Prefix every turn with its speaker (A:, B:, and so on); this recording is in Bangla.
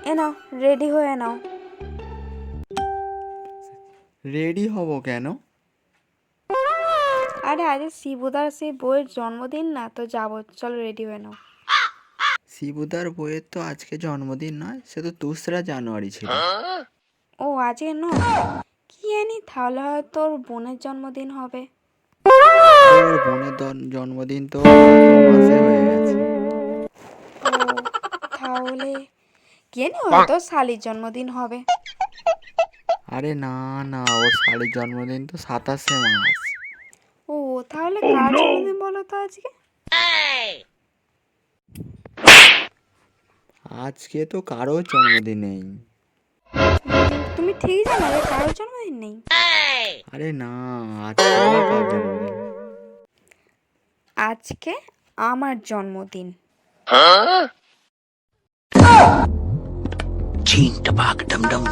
A: এ নাও, রেডি হয়ে নাও।
B: রেডি হব কেন?
A: আরে আজ শিবুদার সেই বইয়ের জন্মদিন না, তো যাবো, চলো রেডি হয়ে নাও।
B: শিবুদার বইয়ের তো আজকে জন্মদিন নয়, সে তো 2রা জানুয়ারি ছিল।
A: ও আজকে নয়? কি জানি, তাহলে হয়তো ওর বোনের জন্মদিন হবে।
B: আরে ওর বোনের জন্মদিন তো গত মাসে হয়ে গেছে।
A: ও তাহলে কি জানি, হয়তো শালির জন্মদিন হবে।
B: আরে না না, ওর শালির জন্মদিন তো 27শে মার্চ।
A: ও তাহলে কার জন্মদিন বলো তো আজকে?
B: আজকে তো কারো জন্মদিন নেই।
A: তুমি ঠিক জানো যে কারোর জন্মদিন নেই?
B: আরে না, আজকে আবার কার জন্মদিন?
A: আজকে আমার জন্মদিন।
C: Ching tabak dum dum.